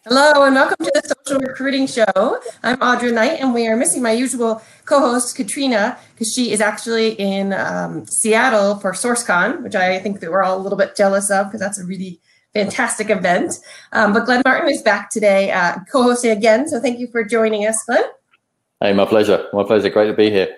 Hello and welcome to the Social Recruiting Show. I'm Audra Knight and we are missing my usual co-host Katrina because she is actually in Seattle for SourceCon, which I think that we're all a little bit jealous of because that's a really fantastic event. But Glenn Martin is back today co-hosting again, so thank you for joining us, Glenn. Hey, my pleasure. My pleasure. Great to be here.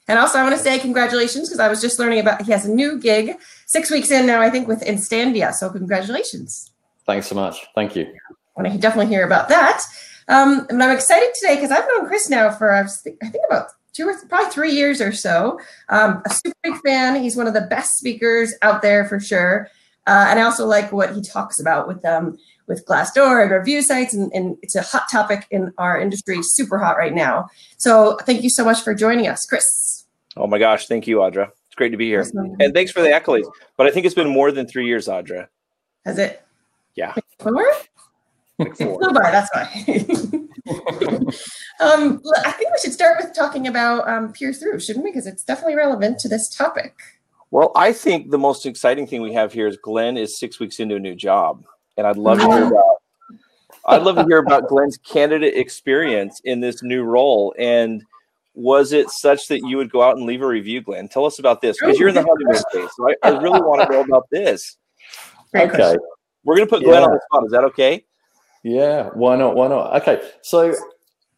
And also I want to say congratulations because I was just learning about he has a new gig 6 weeks in now, I think, with Instandia. So congratulations. Thanks so much. Thank you. I want to definitely hear about that. And I'm excited today because I've known Chris now for, I think about probably 3 years or so. A super big fan. He's one of the best speakers out there for sure. And I also like what he talks about with Glassdoor and review sites. And it's a hot topic in our industry, super hot right now. So thank you so much for joining us, Chris. Oh my gosh. Thank you, Audra. It's great to be here. Awesome. And thanks for the accolades. But I think it's been more than 3 years, Audra. Has it? Yeah. 4? Like 4. That's why. I think we should start with talking about PeerThru, shouldn't we? Because it's definitely relevant to this topic. Well, I think the most exciting thing we have here is Glenn is 6 weeks into a new job, and I'd love to hear about Glenn's candidate experience in this new role. And was it such that you would go out and leave a review, Glenn? Tell us about this because you're in the honeymoon phase. So I really want to know about this. Okay, we're going to put Glenn on the spot. Is that okay? Yeah, why not? Why not? Okay, so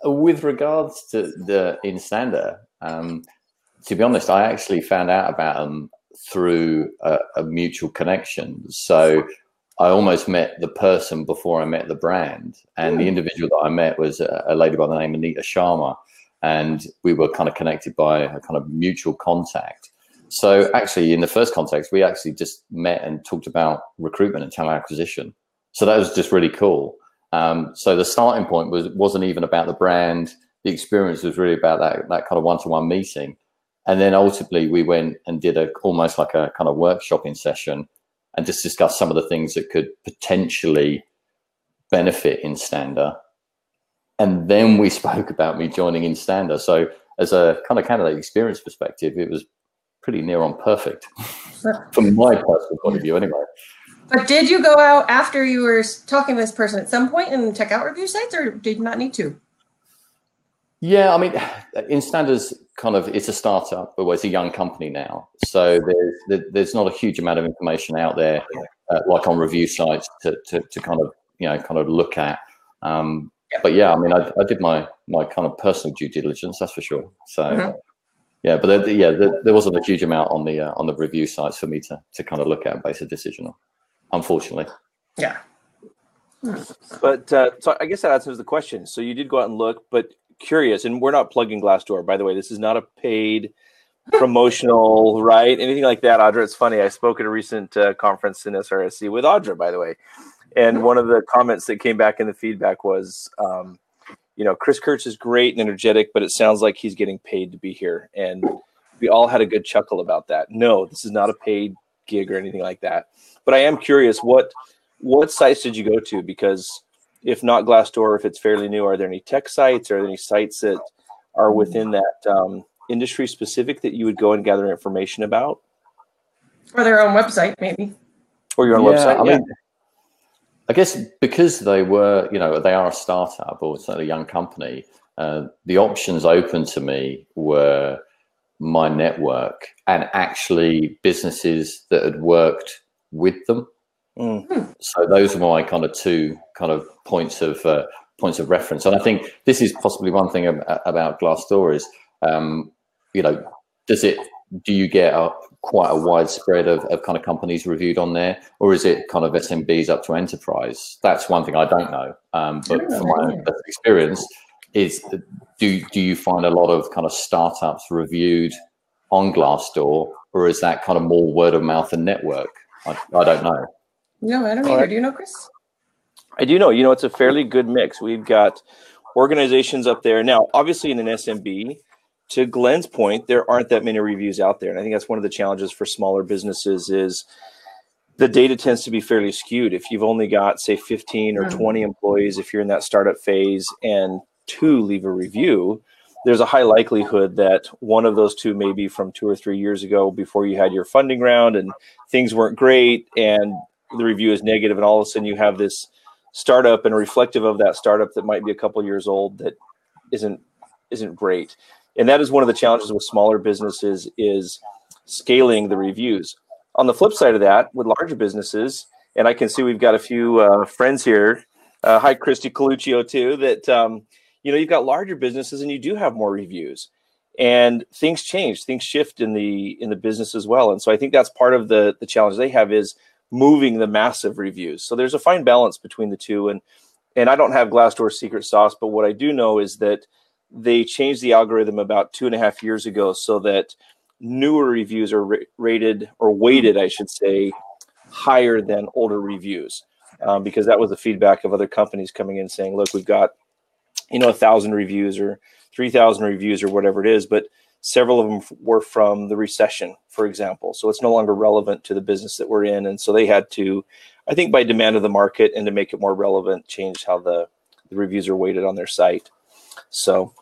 with regards to the Instanda, to be honest, I actually found out about them through a mutual connection. So I almost met the person before I met the brand, and the individual that I met was a lady by the name of Anita Sharma, and we were kind of connected by a kind of mutual contact. So actually, in the first context, we actually just met and talked about recruitment and talent acquisition. So that was just really cool. So the starting point wasn't even about the brand. The experience was really about that kind of one-to-one meeting. And then ultimately we went and did almost like a kind of workshopping session and just discussed some of the things that could potentially benefit Instanda. And then we spoke about me joining Instanda. So as a kind of candidate experience perspective, it was pretty near on perfect from my personal point of view anyway. But did you go out after you were talking to this person at some point and check out review sites, or did you not need to? Yeah, I mean, Instanda's it's a startup, but it's a young company now. So there's not a huge amount of information out there, like on review sites to kind of look at. But yeah, I mean, I did my kind of personal due diligence, that's for sure. So yeah, but there wasn't a huge amount on the review sites for me to kind of look at and base a decision on. Unfortunately. Yeah. But so I guess that answers the question. So you did go out and look, but curious, and we're not plugging Glassdoor, by the way. This is not a paid promotional, right? Anything like that, Audra. It's funny. I spoke at a recent conference in SRSC with Audra, by the way. And one of the comments that came back in the feedback was, Chris Kurtz is great and energetic, but it sounds like he's getting paid to be here. And we all had a good chuckle about that. No, this is not a paid gig or anything like that. But I am curious, what sites did you go to? Because if not Glassdoor, if it's fairly new, are there any tech sites? Are there any sites that are within that industry specific that you would go and gather information about? Or their own website, maybe. Or your own website, I mean, I guess because they were, they are a startup or certainly a young company, the options open to me were my network and actually businesses that had worked with them. So those were my kind of two kind of points of reference. And I think this is possibly one thing about Glassdoor is, do you get quite a wide spread of kind of companies reviewed on there, or is it kind of SMBs up to enterprise? That's one thing I don't know. But from my own experience, is do you find a lot of kind of startups reviewed on Glassdoor, or is that kind of more word of mouth and network? I don't know. No, I don't either. Do you know, Chris? I do know. It's a fairly good mix. We've got organizations up there. Now, obviously in an SMB, to Glenn's point, there aren't that many reviews out there. And I think that's one of the challenges for smaller businesses is the data tends to be fairly skewed. If you've only got, say, 15 or 20 employees, if you're in that startup phase and 2 leave a review, there's a high likelihood that one of those 2 may be from 2 or 3 years ago before you had your funding round and things weren't great and the review is negative, and all of a sudden you have this startup and reflective of that startup that might be a couple years old that isn't great. And that is one of the challenges with smaller businesses, is scaling the reviews. On the flip side of that, with larger businesses, and I can see we've got a few friends here. Hi, Christy Coluccio too. That you've got larger businesses and you do have more reviews, and things change, things shift in the business as well. And so I think that's part of the challenge they have, is moving the massive reviews. So there's a fine balance between the two. And I don't have Glassdoor's secret sauce, but what I do know is that they changed the algorithm about 2.5 years ago so that newer reviews are rated, or weighted, I should say, higher than older reviews, because that was the feedback of other companies coming in saying, look, we've got 1,000 reviews or 3,000 reviews or whatever it is, but several of them were from the recession, for example. So it's no longer relevant to the business that we're in. And so they had to, I think by demand of the market and to make it more relevant, change how the reviews are weighted on their site. So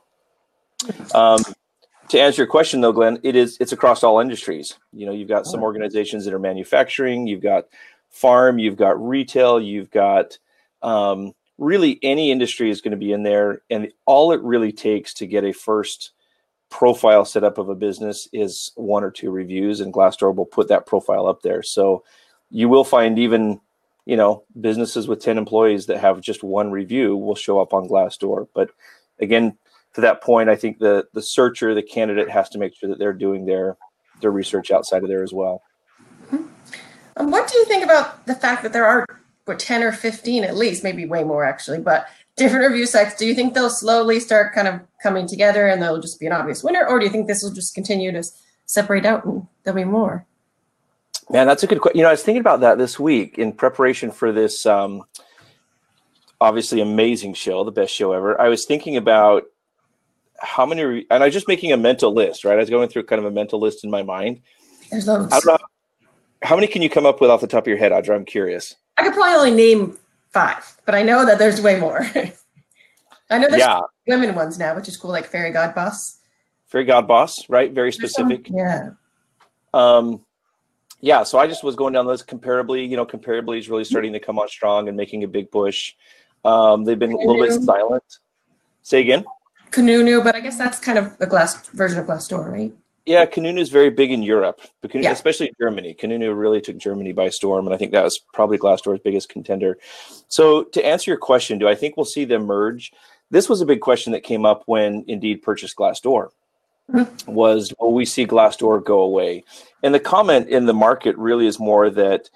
to answer your question though, Glenn, it's across all industries. You've got some organizations that are manufacturing, you've got farm, you've got retail, you've got really any industry is going to be in there. And all it really takes to get a first profile set up of a business is 1 or 2 reviews, and Glassdoor will put that profile up there. So you will find even, businesses with 10 employees that have just 1 review will show up on Glassdoor. But again, to that point, I think the searcher, the candidate, has to make sure that they're doing their research outside of there as well. What do you think about the fact that there are 10 or 15 at least, maybe way more actually, but different review sites? Do you think they'll slowly start kind of coming together and there'll just be an obvious winner, or do you think this will just continue to separate out and there'll be more? Man, that's a good question. I was thinking about that this week in preparation for this obviously amazing show, the best show ever. I was thinking about how many, and I was just making a mental list, right? I was going through kind of a mental list in my mind. There's loads. I don't know, how many can you come up with off the top of your head, Audra? I'm curious. I could probably only name 5, but I know that there's way more. I know there's women ones now, which is cool, like Fairy God Boss. Fairy God Boss, right? Very specific. Yeah. So I just was going down the list. Comparably, Comparably is really starting to come on strong and making a big push. They've been a little bit silent. Say again? Kununu, but I guess that's kind of the version of Glassdoor, right? Yeah, Kununu is very big in Europe, especially Germany. Kununu really took Germany by storm, and I think that was probably Glassdoor's biggest contender. So to answer your question, do I think we'll see them merge? This was a big question that came up when Indeed purchased Glassdoor. Was, will we see Glassdoor go away? And the comment in the market really is more that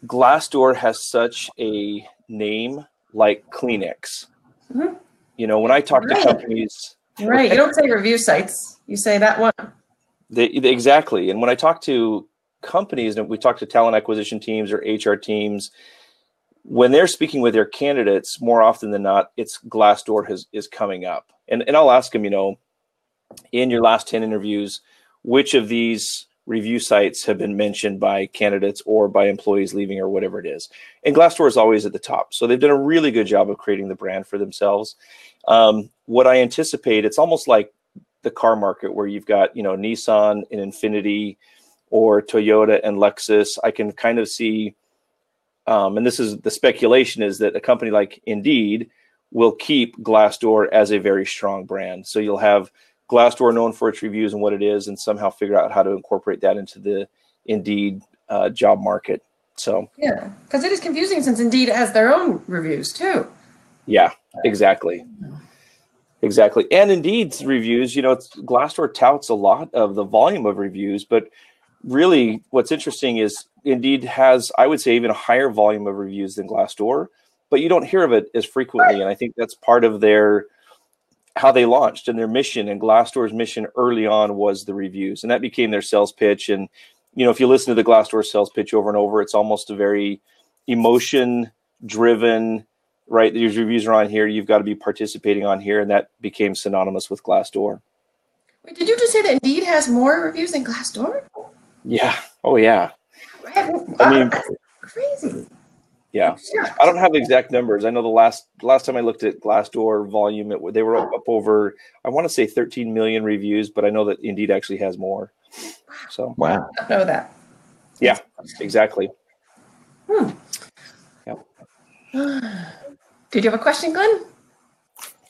Glassdoor has such a name like Kleenex. When I talk to companies, right? You don't say review sites; you say that one. Exactly. And when I talk to companies, and we talk to talent acquisition teams or HR teams, when they're speaking with their candidates, more often than not, it's Glassdoor is coming up. And I'll ask them, in your last 10 interviews, which of these review sites have been mentioned by candidates or by employees leaving or whatever it is. And Glassdoor is always at the top. So they've done a really good job of creating the brand for themselves. What I anticipate, it's almost like the car market where you've got, Nissan and Infiniti, or Toyota and Lexus. I can kind of see, and this is the speculation, is that a company like Indeed will keep Glassdoor as a very strong brand. So you'll have Glassdoor known for its reviews and what it is, and somehow figure out how to incorporate that into the Indeed job market. So yeah, because it is confusing since Indeed has their own reviews too. Yeah, exactly. And Indeed's reviews, Glassdoor touts a lot of the volume of reviews, but really what's interesting is Indeed has, I would say, even a higher volume of reviews than Glassdoor, but you don't hear of it as frequently. And I think that's part of how they launched and their mission. And Glassdoor's mission early on was the reviews, and that became their sales pitch. And, if you listen to the Glassdoor sales pitch over and over, it's almost a very emotion driven, right? These reviews are on here. You've got to be participating on here. And that became synonymous with Glassdoor. Wait, did you just say that Indeed has more reviews than Glassdoor? Yeah. Oh, yeah. I mean, that's crazy. Yeah. I don't have exact numbers. I know the last time I looked at Glassdoor volume, they were up over, I want to say 13 million reviews, but I know that Indeed actually has more. So wow. I don't know that. Yeah, exactly. Yep. Did you have a question, Glenn?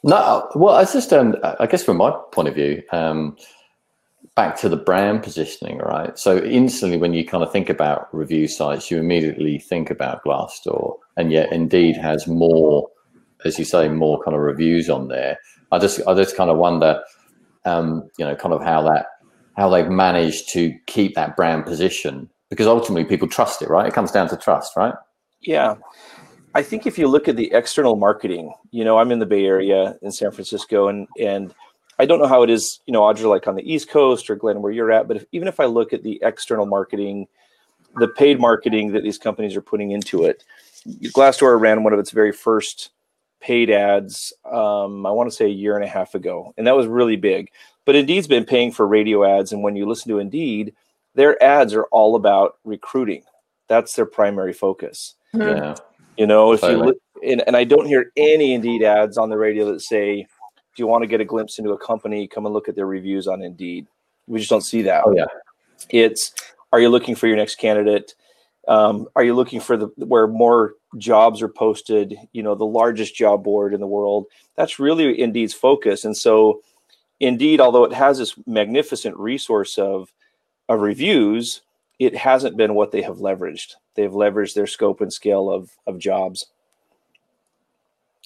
No, well, I just, I guess from my point of view, back to the brand positioning, right? So instantly when you kind of think about review sites, you immediately think about Glassdoor, and yet Indeed has more, as you say, more kind of reviews on there. I just kind of wonder, you know, kind of how they've managed to keep that brand position, because ultimately people trust it, right? It comes down to trust, right? Yeah. I think if you look at the external marketing, you know, I'm in the Bay Area in San Francisco, and I don't know how it is, you know, Audra, like on the East Coast, or Glenn, where you're at, but even if I look at the external marketing, the paid marketing that these companies are putting into it, Glassdoor ran one of its very first paid ads, I want to say a year and a half ago, and that was really big. But Indeed's been paying for radio ads, and when you listen to Indeed, their ads are all about recruiting. That's their primary focus. Yeah. You know, if you look, and I don't hear any Indeed ads on the radio that say, "Do you want to get a glimpse into a company? Come and look at their reviews on Indeed." We just don't see that. Oh yeah. It's, are you looking for your next candidate? Are you looking for where more jobs are posted? You know, the largest job board in the world. That's really Indeed's focus. And so, Indeed, although it has this magnificent resource of reviews, it hasn't been what they have leveraged. They've leveraged their scope and scale of jobs.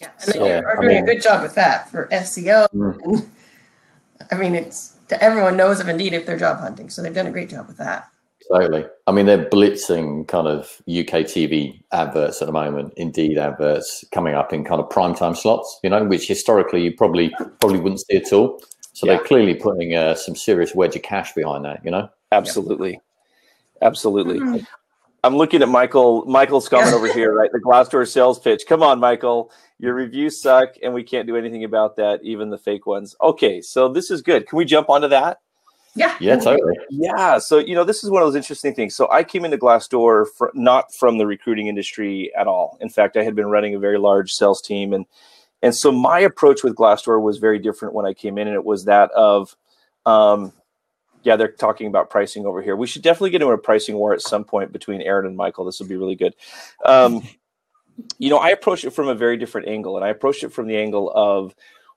Yeah, and they are doing a good job with that for SEO. And, I mean, everyone knows of Indeed if they're job hunting, so they've done a great job with that. Totally. I mean, they're blitzing kind of UK TV adverts at the moment, Indeed adverts coming up in kind of primetime slots, you know, which historically you probably wouldn't see at all. So they're clearly putting some serious wedge of cash behind that, you know? Absolutely. Absolutely. I'm looking at Michael's comment over here, right? The Glassdoor sales pitch. Come on, Michael. Your reviews suck, and we can't do anything about that, even the fake ones. Okay, so this is good. Can we jump onto that? Yeah. Yeah, totally. Yeah. So, you know, this is one of those interesting things. So I came into Glassdoor not from the recruiting industry at all. In fact, I had been running a very large sales team. And so my approach with Glassdoor was very different when I came in. And it was that of, yeah, they're talking about pricing over here. We should definitely get into a pricing war at some point between Aaron and Michael. This would be really good. You know, I approached it from a very different angle. And I approached it from the angle of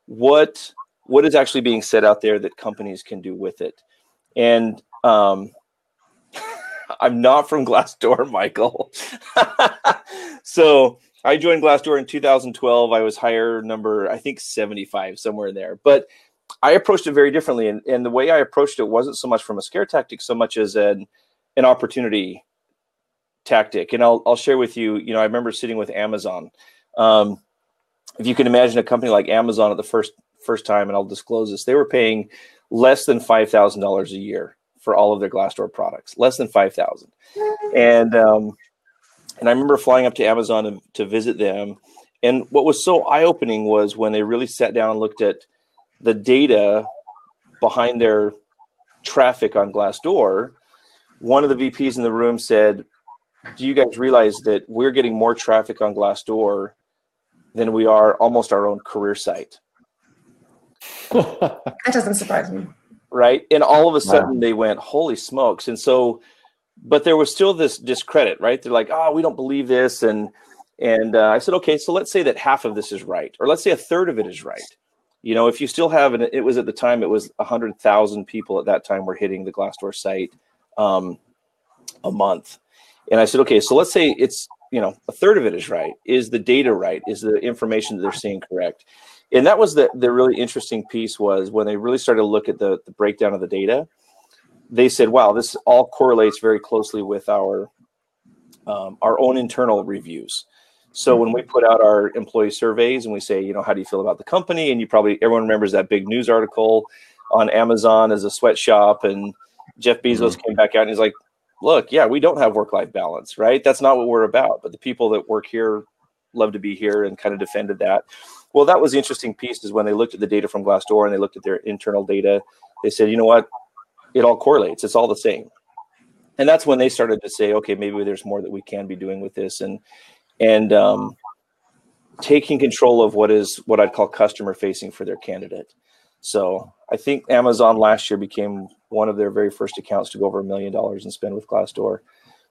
what is actually being said out there that companies can do with it. And I'm not from Glassdoor, Michael. So I joined Glassdoor in 2012. I was hire number, I think 75, somewhere in there. But I approached it very differently. And the way I approached it wasn't so much from a scare tactic, so much as an opportunity tactic. And I'll share with you, you know, I remember sitting with Amazon. If you can imagine a company like Amazon at the first time, and I'll disclose this, they were paying less than $5,000 a year for all of their Glassdoor products, less than $5,000. And I remember flying up to Amazon to visit them. And what was so eye-opening was when they really sat down and looked at the data behind their traffic on Glassdoor. One of the VPs in the room said, "Do you guys realize that we're getting more traffic on Glassdoor than we are almost our own career site?" That doesn't surprise me. Right. And all of a sudden they went, holy smokes. And so, but there was still this discredit, right? They're like, oh, we don't believe this. And I said, okay, so let's say that half of this is right, or let's say a third of it is right. You know, if you still have, and it was at the time, it was 100,000 people at that time were hitting the Glassdoor site a month. And I said, okay, so let's say it's, you know, a third of it is right. Is the data right? Is the information that they're seeing correct? And that was the really interesting piece, was when they really started to look at the breakdown of the data. They said, wow, this all correlates very closely with our own internal reviews. So when we put out our employee surveys and we say, you know, how do you feel about the company? And everyone remembers that big news article on Amazon as a sweatshop, and Jeff Bezos came back out and he's like, look, yeah, we don't have work-life balance, right? That's not what we're about. But the people that work here love to be here, and kind of defended that. Well, that was the interesting piece, is when they looked at the data from Glassdoor and they looked at their internal data, they said, you know what, it all correlates. It's all the same. And that's when they started to say, okay, maybe there's more that we can be doing with this, and taking control of what I'd call customer facing for their candidate. So I think Amazon last year became one of their very first accounts to go over $1 million in spend with Glassdoor,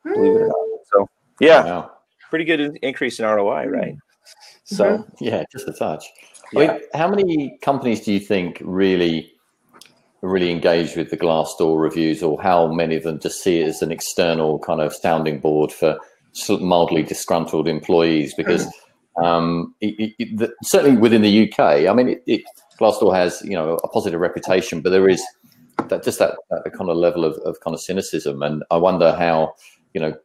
believe it or not. So yeah, pretty good increase in ROI, right? So yeah, just a touch. Yeah. I mean, how many companies do you think really engage with the Glassdoor reviews, or how many of them just see it as an external kind of sounding board for mildly disgruntled employees? Because certainly within the UK, I mean, Glassdoor has, you know, a positive reputation, but there is that kind of level of kind of cynicism, and I wonder how, you know,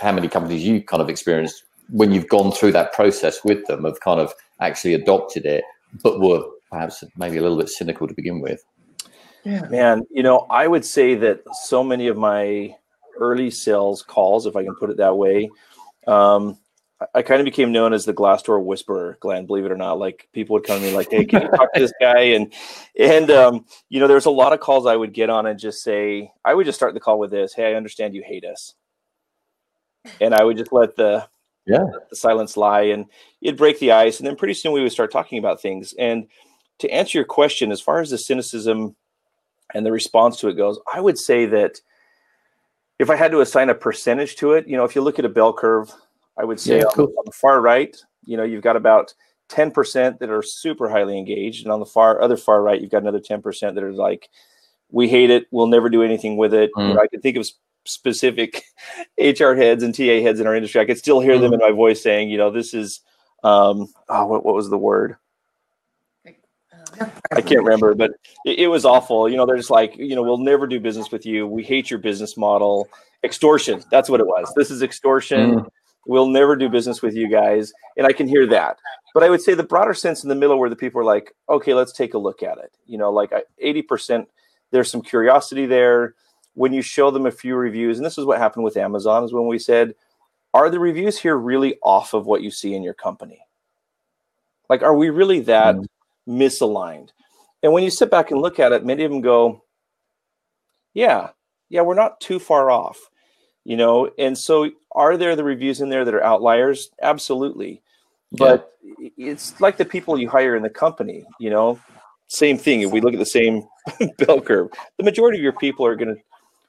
how many companies you kind of experienced when you've gone through that process with them, have kind of actually adopted it, but were perhaps maybe a little bit cynical to begin with. Yeah. Man, you know, I would say that so many of my early sales calls, if I can put it that way, I kind of became known as the Glassdoor whisperer, Glenn, believe it or not. Like, people would come to me like, hey, can you talk to this guy? And you know, there's a lot of calls I would get on and just say, I would just start the call with this: hey, I understand you hate us. And I would just let the silence lie, and it'd break the ice. And then pretty soon we would start talking about things. And to answer your question, as far as the cynicism and the response to it goes, I would say that if I had to assign a percentage to it, you know, if you look at a bell curve, I would say on the far right, you know, you've got about 10% that are super highly engaged. And on the other far right, you've got another 10% that are like, we hate it, we'll never do anything with it. You know, I can think of specific HR heads and TA heads in our industry. I could still hear them in my voice saying, you know, this is, what was the word? I can't remember, but it was awful. You know, they're just like, you know, we'll never do business with you. We hate your business model. Extortion. That's what it was. This is extortion. We'll never do business with you guys. And I can hear that. But I would say the broader sense in the middle, where the people are like, okay, let's take a look at it. You know, like 80%, there's some curiosity there. When you show them a few reviews, and this is what happened with Amazon, is when we said, are the reviews here really off of what you see in your company? Like, are we really that misaligned? And when you sit back and look at it, many of them go, yeah, we're not too far off, you know? And so are there the reviews in there that are outliers? Absolutely. But it's like the people you hire in the company, you know, same thing. If we look at the same bell curve, the majority of your people are going to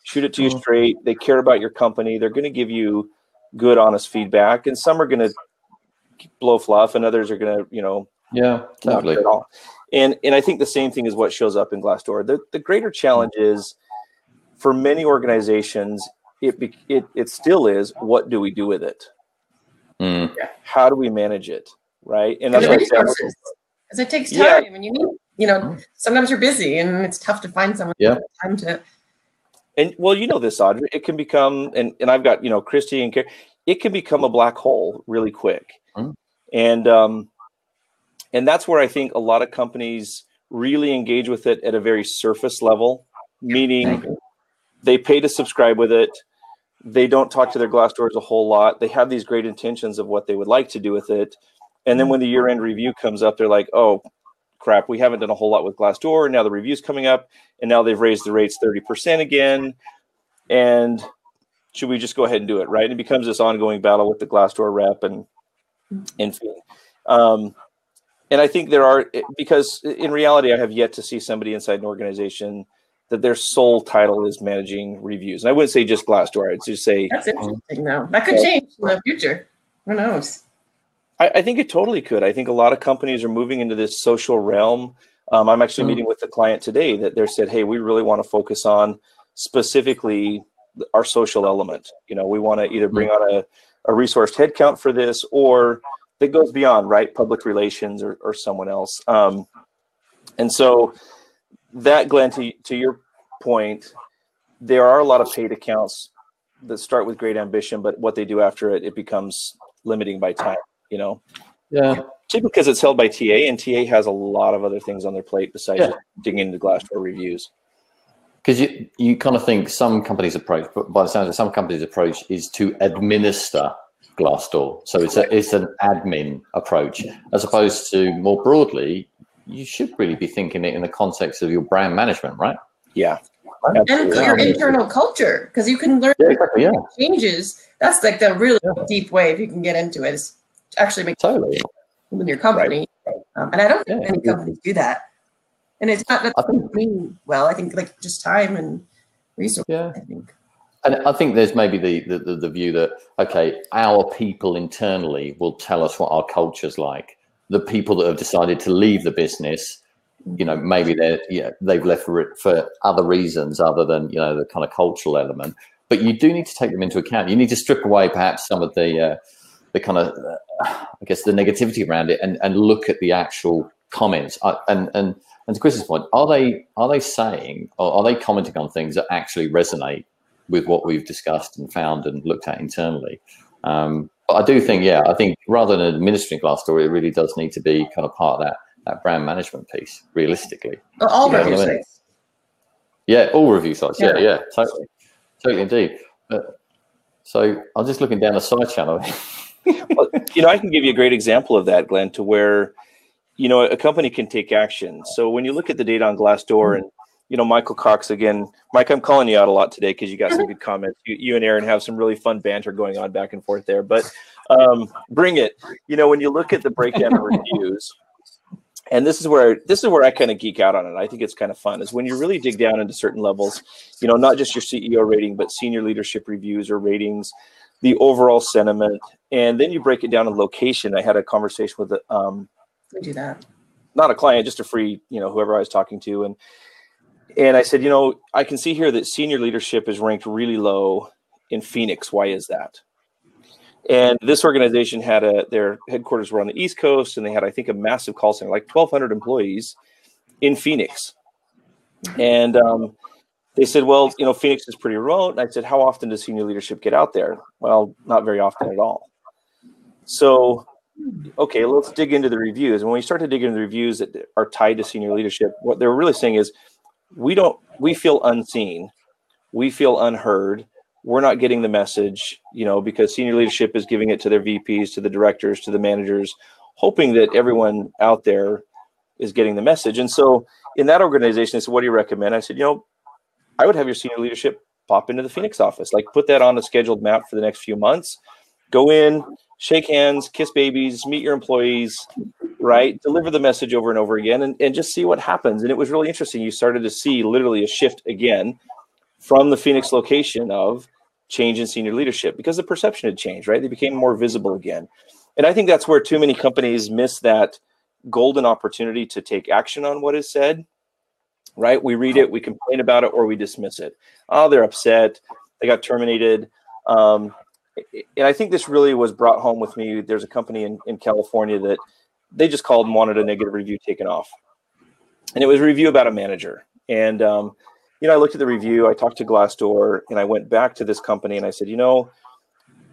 shoot it to you straight. They care about your company. They're going to give you good, honest feedback. And some are going to blow fluff, and others are going to, you know, totally. At all. And I think the same thing is what shows up in Glassdoor. The greater challenge is, for many organizations, it still is, what do we do with it? How do we manage it? Right. And that's because it takes time, and you need, you know, sometimes you're busy and it's tough to find someone time to. And well, you know this, Audra, it can become, and I've got, you know, Christy and Carrie, it can become a black hole really quick. And that's where I think a lot of companies really engage with it at a very surface level, meaning they pay to subscribe with it. They don't talk to their Glassdoors a whole lot. They have these great intentions of what they would like to do with it. And then when the year-end review comes up, they're like, oh, crap, we haven't done a whole lot with Glassdoor. Now the review's coming up, and now they've raised the rates 30% again. And should we just go ahead and do it, right? And it becomes this ongoing battle with the Glassdoor rep and and I think there are, because in reality, I have yet to see somebody inside an organization that their sole title is managing reviews. And I wouldn't say just Glassdoor. I'd just say that's interesting. Now that could change in the future. Who knows? I think it totally could. I think a lot of companies are moving into this social realm. I'm actually meeting with a client today that they said, hey, we really want to focus on specifically our social element. You know, we want to either bring on a resourced headcount for this, or that goes beyond, right, public relations or someone else. And so that, Glenn, to your point, there are a lot of paid accounts that start with great ambition, but what they do after it becomes limiting by time, you know? Yeah. Typically because it's held by TA, and TA has a lot of other things on their plate besides just digging into Glassdoor reviews. Because you kind of think some companies' approach, but by the sounds of some companies' approach, is to administer Glassdoor. So it's an admin approach, as opposed to more broadly, you should really be thinking it in the context of your brand management, right? Yeah. And your internal culture, because you can learn changes. That's like the really deep way, if you can get into it, is actually make in your company. Right. And I don't think many companies do that. And it's not that I think like just time and resources. Yeah. I think. And I think there's maybe the view that, okay, our people internally will tell us what our culture's like. The people that have decided to leave the business, maybe they've left for other reasons other than, the kind of cultural element. But you do need to take them into account. You need to strip away perhaps some of the kind of, I guess, the negativity around it and look at the actual comments. And to Chris's point, are they saying, or are they commenting on things that actually resonate with what we've discussed and found and looked at internally? But I do think, I think rather than administering Glassdoor, it really does need to be kind of part of that brand management piece, realistically. Well, all review sites. Yeah, all review sites. Yeah, totally indeed. So I'm just looking down the side channel. Well, I can give you a great example of that, Glenn, to where, a company can take action. So when you look at the data on Glassdoor and, Michael Cox, again, Mike, I'm calling you out a lot today because you got some good comments. You and Aaron have some really fun banter going on back and forth there, but bring it. When you look at the breakdown of reviews, and this is where I kind of geek out on it. I think it's kind of fun is when you really dig down into certain levels, not just your CEO rating, but senior leadership reviews or ratings, the overall sentiment, and then you break it down in location. I had a conversation with we do that. Not a client, just a free, whoever I was talking to, and I said, I can see here that senior leadership is ranked really low in Phoenix. Why is that? And this organization had their headquarters were on the East Coast, and they had, I think, a massive call center, like 1,200 employees in Phoenix. And they said, well, Phoenix is pretty remote. And I said, how often does senior leadership get out there? Well, not very often at all. So, okay, let's dig into the reviews. And when we start to dig into the reviews that are tied to senior leadership, what they're really saying is, we feel unseen. We feel unheard. We're not getting the message, because senior leadership is giving it to their VPs, to the directors, to the managers, hoping that everyone out there is getting the message. And so in that organization, I said, what do you recommend? I said, I would have your senior leadership pop into the Phoenix office, like put that on a scheduled map for the next few months, go in, shake hands, kiss babies, meet your employees, right? Deliver the message over and over again and just see what happens. And it was really interesting. You started to see literally a shift again from the Phoenix location of change in senior leadership because the perception had changed, right? They became more visible again. And I think that's where too many companies miss that golden opportunity to take action on what is said, right? We read it, we complain about it, or we dismiss it. Oh, they're upset. They got terminated. And I think this really was brought home with me. There's a company in California that they just called and wanted a negative review taken off. And it was a review about a manager. And, I looked at the review, I talked to Glassdoor, and I went back to this company and I said,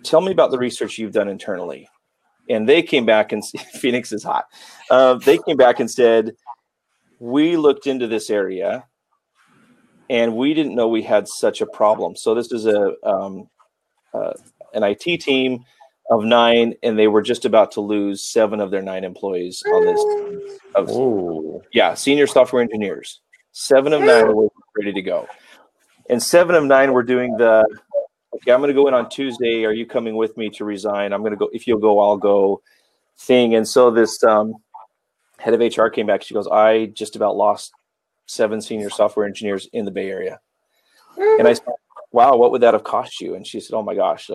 tell me about the research you've done internally. And they came back and Phoenix is hot. They came back and said, we looked into this area and we didn't know we had such a problem. So this is an IT team of 9, and they were just about to lose 7 of their 9 employees on this. Senior software engineers. 7 of 9 were ready to go. And 7 of 9 were doing I'm going to go in on Tuesday. Are you coming with me to resign? I'm going to go. If you'll go, I'll go thing. And so this head of HR came back. She goes, I just about lost 7 senior software engineers in the Bay Area. And I said, wow, what would that have cost you? And she said, oh my gosh,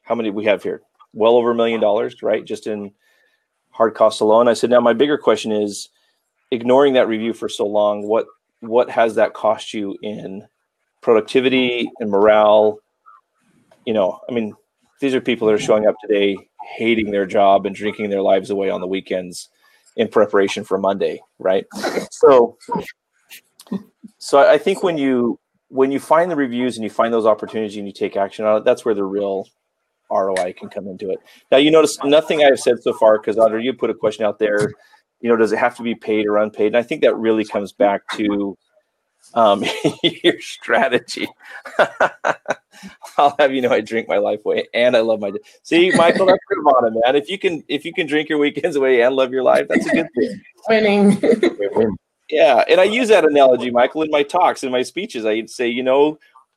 how many we have here? Well over $1 million, right? Just in hard costs alone. I said, now my bigger question is, ignoring that review for so long, what has that cost you in productivity and morale? These are people that are showing up today, hating their job and drinking their lives away on the weekends in preparation for Monday, right? So I think when you find the reviews and you find those opportunities and you take action on it, that's where the real ROI can come into it. Now, you notice nothing I've said so far, because Audra, you put a question out there, does it have to be paid or unpaid? And I think that really comes back to your strategy. I'll have I drink my life away and I love my. See, Michael, that's good on it, man. If you can drink your weekends away and love your life, that's a good thing. Winning. Yeah, and I use that analogy, Michael, in my talks, in my speeches. I'd say,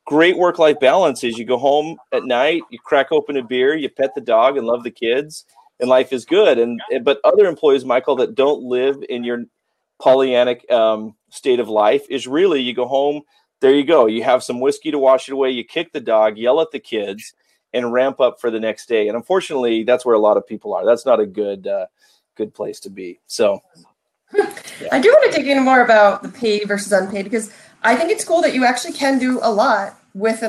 great work-life balance is you go home at night, you crack open a beer, you pet the dog and love the kids, and life is good. But other employees, Michael, that don't live in your Pollyannic state of life is really you go home, there you go. You have some whiskey to wash it away. You kick the dog, yell at the kids, and ramp up for the next day. And unfortunately, that's where a lot of people are. That's not a good good place to be. So yeah. I do want to dig in more about the paid versus unpaid, because I think it's cool that you actually can do a lot with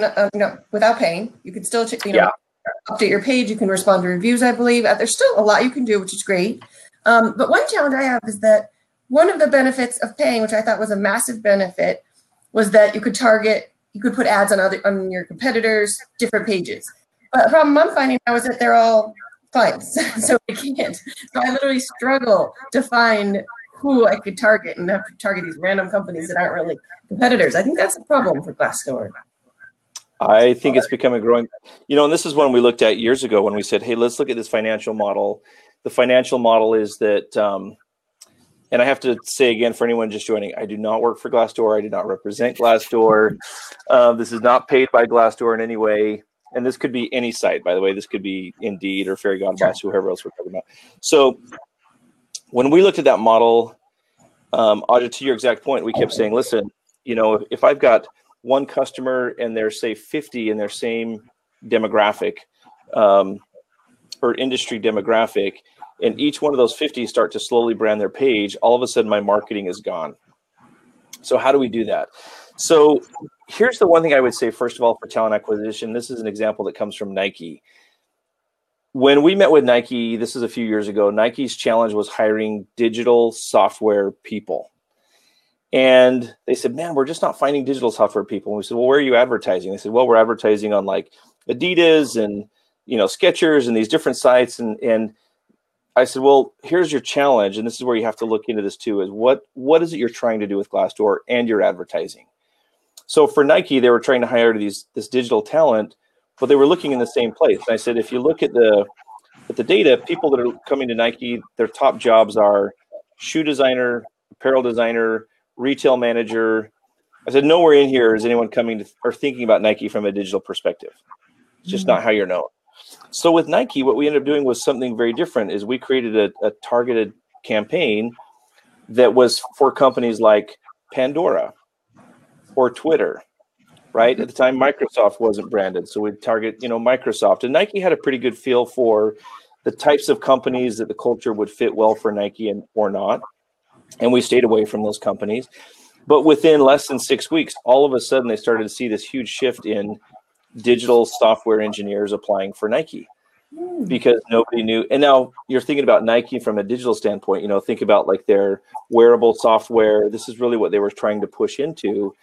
without paying. You can still update your page. You can respond to reviews, I believe. There's still a lot you can do, which is great. But one challenge I have is that one of the benefits of paying, which I thought was a massive benefit, was that you could put ads on your competitors' different pages. But the problem I'm finding now is that they're all clients, so I can't. So I literally struggle to find who I could target and have to target these random companies that aren't really competitors. I think that's a problem for Glassdoor. I think it's becoming growing, and this is one we looked at years ago when we said, hey, let's look at this financial model. The financial model is that, and I have to say again, for anyone just joining, I do not work for Glassdoor. I do not represent Glassdoor. This is not paid by Glassdoor in any way. And this could be any site, by the way. This could be Indeed or Fairy Godboss, whoever else we're talking about. So when we looked at that model, Audra, to your exact point, we kept saying, listen, if I've got one customer and there's, say, 50 in their same demographic or industry demographic, and each one of those 50 start to slowly brand their page, all of a sudden my marketing is gone. So how do we do that? So here's the one thing I would say, first of all, for talent acquisition. This is an example that comes from Nike. When we met with Nike, this is a few years ago, Nike's challenge was hiring digital software people. And they said, man, we're just not finding digital software people. And we said, well, where are you advertising? They said, well, we're advertising on like Adidas and, Skechers and these different sites. And I said, well, here's your challenge. And this is where you have to look into this too, is what is it you're trying to do with Glassdoor and your advertising? So for Nike, they were trying to hire this digital talent, but they were looking in the same place. And I said, if you look at the data, people that are coming to Nike, their top jobs are shoe designer, apparel designer, retail manager. I said, nowhere in here is anyone coming to or thinking about Nike from a digital perspective. It's just not how you're known. So with Nike, what we ended up doing was something very different. Is we created a targeted campaign that was for companies like Pandora or Twitter, right? At the time, Microsoft wasn't branded, so we'd target, Microsoft. And Nike had a pretty good feel for the types of companies that the culture would fit well for Nike and or not. And we stayed away from those companies. But within less than 6 weeks, all of a sudden, they started to see this huge shift in digital software engineers applying for Nike because nobody knew. And now you're thinking about Nike from a digital standpoint, think about like their wearable software. This is really what they were trying to push into.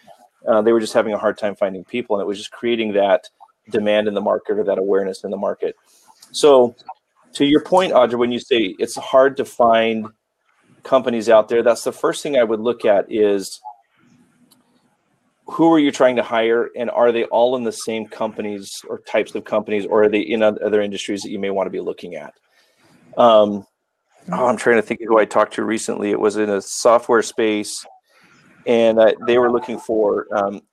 They were just having a hard time finding people, and it was just creating that demand in the market or that awareness in the market. So to your point, Audra, when you say it's hard to find companies out there, that's the first thing I would look at is who are you trying to hire, and are they all in the same companies or types of companies, or are they in other industries that you may want to be looking at? I'm trying to think of who I talked to recently. It was in a software space, and they were looking for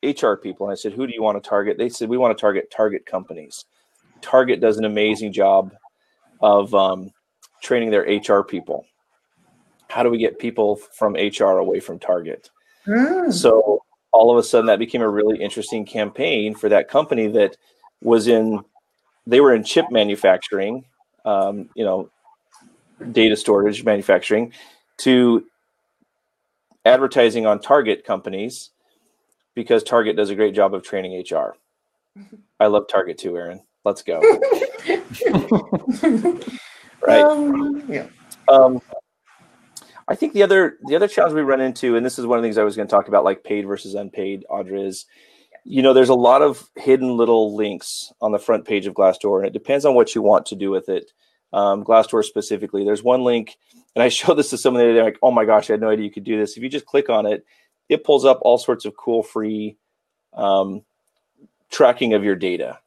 HR people. And I said, who do you want to target? They said, we want to target companies. Target does an amazing job of training their HR people. How do we get people from HR away from Target? So all of a sudden that became a really interesting campaign for that company that was they were in chip manufacturing, data storage manufacturing, to advertising on Target companies, because Target does a great job of training HR. I love Target too, Aaron. Let's go. Right. Yeah. I think the other challenge we run into, and this is one of the things I was going to talk about, like paid versus unpaid, Audra, is, there's a lot of hidden little links on the front page of Glassdoor, and it depends on what you want to do with it. Glassdoor specifically, there's one link, and I showed this to someone the other day, like, oh my gosh, I had no idea you could do this. If you just click on it, it pulls up all sorts of cool free tracking of your data.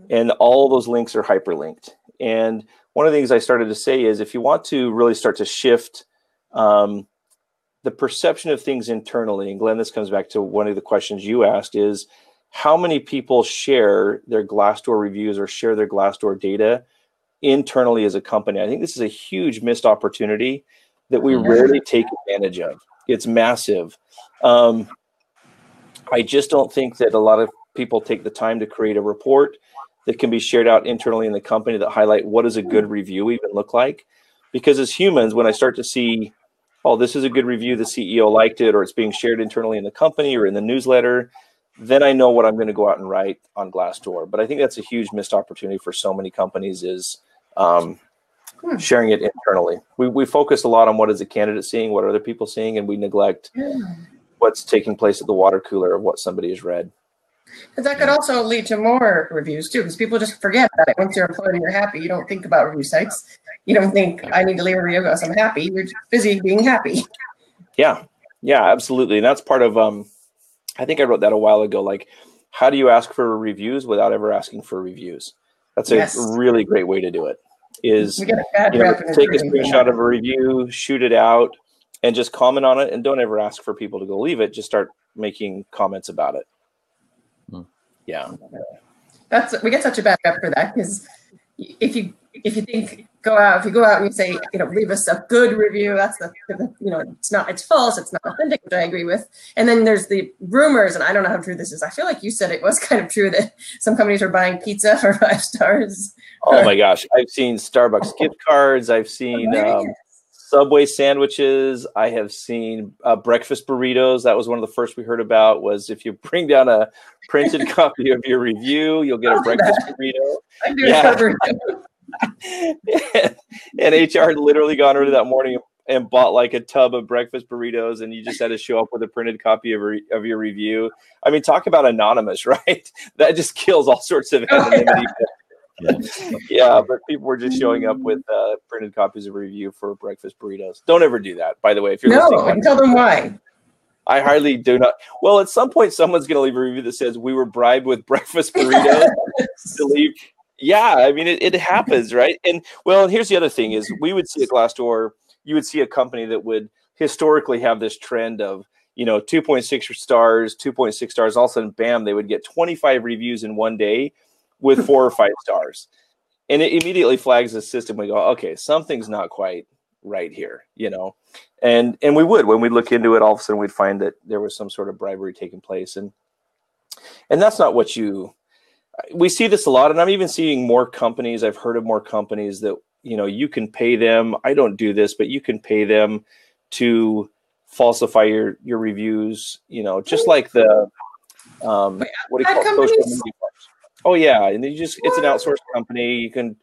And all those links are hyperlinked. And one of the things I started to say is, if you want to really start to shift the perception of things internally, and Glenn, this comes back to one of the questions you asked, is how many people share their Glassdoor reviews or share their Glassdoor data internally as a company? I think this is a huge missed opportunity that we rarely take advantage of. It's massive. I I just don't think that a lot of people take the time to create a report that can be shared out internally in the company that highlight what does a good review even look like. Because as humans, when I start to see, oh, this is a good review, the CEO liked it, or it's being shared internally in the company or in the newsletter, then I know what I'm going to go out and write on Glassdoor. But I think that's a huge missed opportunity for so many companies is sharing it internally. We focus a lot on what is the candidate seeing, what are other people seeing, and we neglect what's taking place at the water cooler of what somebody has read. But that could also lead to more reviews too, because people just forget about it. Once you're employed and you're happy, you don't think about review sites. You don't think, I need to leave a review because I'm happy. You're just busy being happy. Yeah, absolutely. And that's part of, I think I wrote that a while ago, like, how do you ask for reviews without ever asking for reviews? That's a really great way to do it. Is take a screenshot of a review, shoot it out, and just comment on it, and don't ever ask for people to go leave it. Just start making comments about it. Yeah, we get such a bad rep for that, because if you go out and you say, leave us a good review, that's it's false, it's not authentic, which I agree with. And then there's the rumors, and I don't know how true this is. I feel like you said it was kind of true that some companies are buying pizza for 5 stars. Oh my gosh, I've seen Starbucks gift cards. I've seen Subway sandwiches. I have seen breakfast burritos. That was one of the first we heard about, was if you bring down a printed copy of your review, you'll get a breakfast burrito. I do it And HR had literally gone over that morning and bought like a tub of breakfast burritos, and you just had to show up with a printed copy of your review. I mean, talk about anonymous, right? That just kills all sorts of anonymity. Yeah, but people were just showing up with printed copies of a review for breakfast burritos. Don't ever do that, by the way. If you're listening, tell them why. I hardly do not. Well, at some point, someone's going to leave a review that says we were bribed with breakfast burritos to leave. Yeah, I mean, it happens, right? And here's the other thing is, we would see at Glassdoor, you would see a company that would historically have this trend of, 2.6 stars, 2.6 stars. All of a sudden, bam, they would get 25 reviews in one day with 4 or 5 stars. And it immediately flags the system. We go, okay, something's not quite right here, And we would, when we look into it, all of a sudden we'd find that there was some sort of bribery taking place. And that's not what we see this a lot. And I'm even seeing more companies. I've heard of more companies that, you can pay them. I don't do this, but you can pay them to falsify your reviews, just like the, what do you call it? Social media. Oh yeah, and it's an outsourced company. You can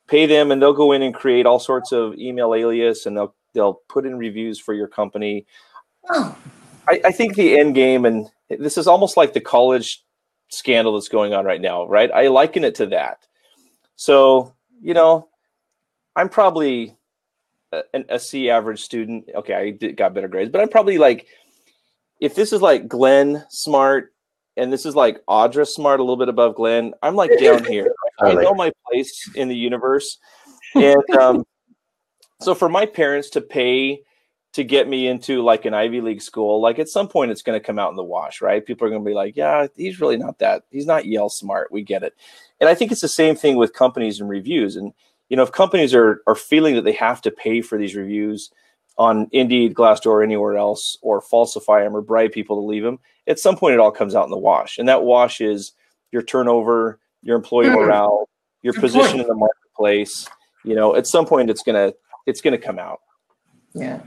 pay them, and they'll go in and create all sorts of email alias, and they'll put in reviews for your company. I think the end game, and this is almost like the college scandal that's going on right now, right? I liken it to that. So I'm probably a C average student. Okay, I got better grades, but I'm probably like, if this is like Glenn smart, and this is like Audra smart, a little bit above Glenn, I'm like down here. I know my place in the universe. And so for my parents to pay to get me into like an Ivy League school, like at some point it's going to come out in the wash, right? People are going to be like, yeah, he's really not that. He's not Yale smart. We get it. And I think it's the same thing with companies and reviews. And, if companies are feeling that they have to pay for these reviews on Indeed, Glassdoor, or anywhere else, or falsify them or bribe people to leave them, at some point it all comes out in the wash. And that wash is your turnover, your employee morale, your position in the marketplace. At some point it's gonna come out. Yeah,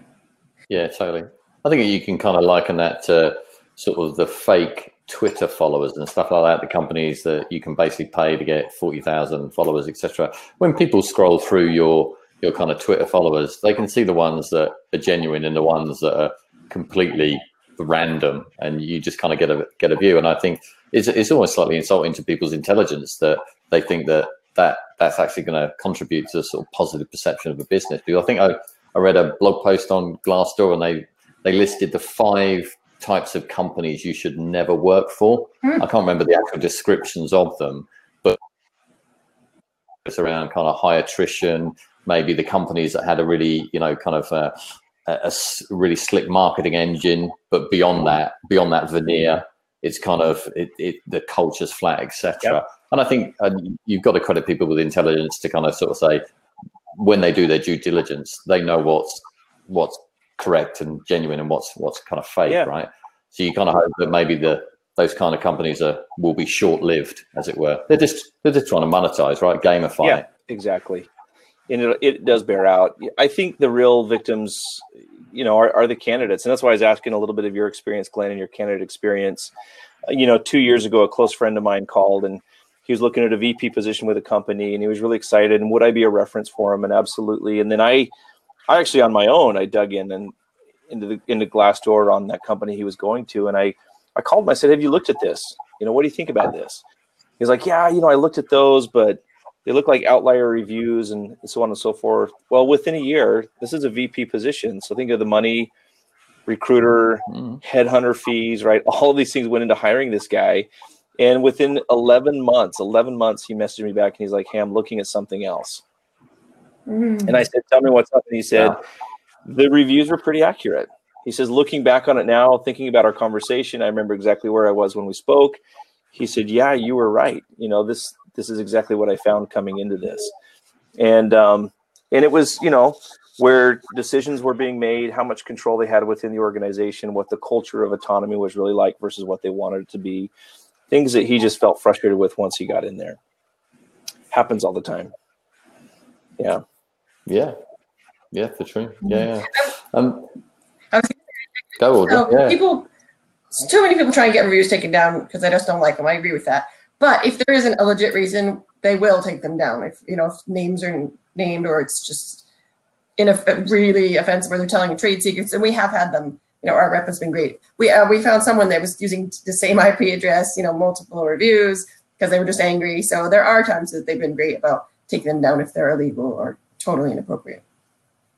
totally. I think you can kind of liken that to sort of the fake Twitter followers and stuff like that, the companies that you can basically pay to get 40,000 followers, etc. When people scroll through your kind of Twitter followers, they can see the ones that are genuine and the ones that are completely random, and you just kind of get a view. And I think it's almost slightly insulting to people's intelligence that they think that's actually going to contribute to a sort of positive perception of a business. Because I think I read a blog post on Glassdoor, and they listed the 5 types of companies you should never work for. I can't remember the actual descriptions of them, but it's around kind of high attrition, maybe the companies that had a really, kind of a really slick marketing engine, but beyond that veneer, it's kind of the culture's flat, etc. Yep. And I think you've got to credit people with intelligence to kind of sort of say, when they do their due diligence, they know what's correct and genuine and what's kind of fake, right? So you kind of hope that maybe those those kind of companies will be short-lived, as it were. They're just trying to monetize, right? Gamify. Yeah, exactly. And it does bear out. I think the real victims, are the candidates, and that's why I was asking a little bit of your experience, Glenn, and your candidate experience. 2 years ago, a close friend of mine called, and he was looking at a VP position with a company, and he was really excited. And would I be a reference for him? And absolutely. And then I actually on my own, I dug in and into Glassdoor on that company he was going to, and I called him. I said, "Have you looked at this? What do you think about this?" He's like, "Yeah, I looked at those, but they look like outlier reviews and so on and so forth." Well, within a year, this is a VP position. So think of the money, recruiter, headhunter fees, right? All of these things went into hiring this guy. And within 11 months, he messaged me back and he's like, "Hey, I'm looking at something else." And I said, "Tell me what's up." And he said, "The reviews were pretty accurate." He says, "Looking back on it now, thinking about our conversation, I remember exactly where I was when we spoke." He said, "Yeah, you were right. This is exactly what I found coming into this." And it was, where decisions were being made, how much control they had within the organization, what the culture of autonomy was really like versus what they wanted it to be. Things that he just felt frustrated with once he got in there. Happens all the time. Yeah. Yeah. Yeah, for sure. Yeah. Go, Audra. Yeah. Too many people try and get reviews taken down because they just don't like them. I agree with that. But if there isn't a legit reason, they will take them down. If names are named or it's just really offensive where they're telling trade secrets, and we have had them. Our rep has been great. We found someone that was using the same IP address, multiple reviews because they were just angry. So there are times that they've been great about taking them down if they're illegal or totally inappropriate.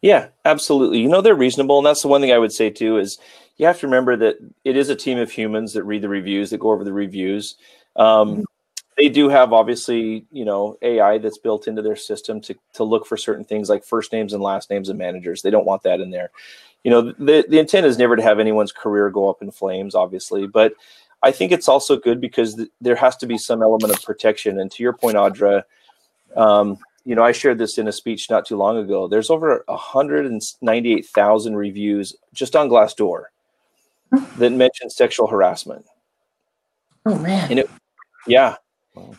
Yeah, absolutely. They're reasonable. And that's the one thing I would say too, is you have to remember that it is a team of humans that read the reviews, that go over the reviews. They do have obviously, AI that's built into their system to look for certain things like first names and last names of managers. They don't want that in there. The intent is never to have anyone's career go up in flames, obviously, but I think it's also good because there has to be some element of protection. And to your point, Audra, I shared this in a speech not too long ago. There's over 198,000 reviews just on Glassdoor that mention sexual harassment. Oh man! And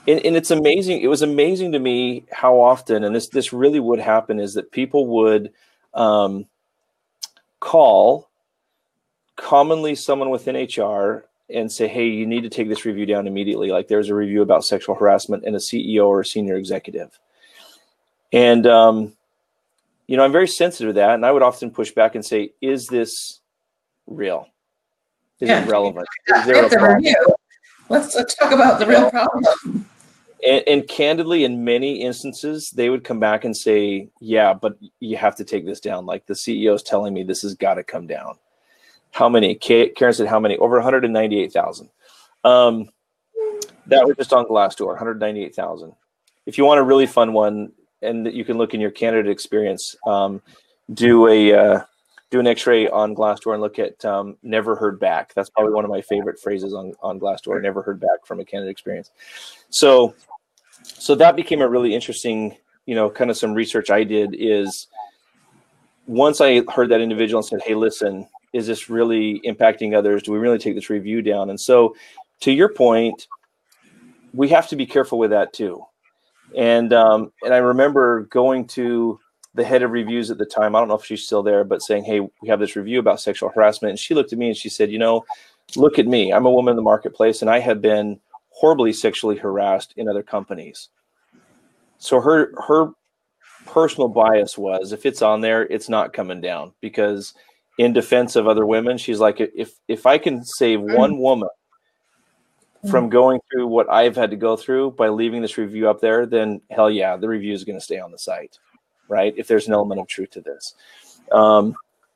and it's amazing. It was amazing to me how often, and this really would happen, is that people would call, commonly someone within HR, and say, "Hey, you need to take this review down immediately." Like there's a review about sexual harassment in a CEO or a senior executive. And, I'm very sensitive to that. And I would often push back and say, is this real? Is it relevant? Is there a problem? Let's talk about the real problem. And candidly, in many instances, they would come back and say, "Yeah, but you have to take this down. Like the CEO is telling me this has got to come down." How many? Karen said, how many? Over 198,000. That was just on Glassdoor, 198,000. If you want a really fun one, and you can look in your candidate experience, do an X-ray on Glassdoor and look at never heard back. That's probably one of my favorite phrases on Glassdoor, never heard back from a candidate experience. So that became a really interesting, kind of some research I did is once I heard that individual and said, "Hey, listen, is this really impacting others? Do we really take this review down?" And so to your point, we have to be careful with that too. And I remember going to the head of reviews at the time. I don't know if she's still there, but saying, "Hey, we have this review about sexual harassment." And she looked at me and she said, "Look at me. I'm a woman in the marketplace and I have been horribly sexually harassed in other companies." So her personal bias was, if it's on there, it's not coming down, because in defense of other women, she's like, if I can save one woman from going through what I've had to go through by leaving this review up there, then hell yeah, the review is going to stay on the site, right? If there's an element of truth to this.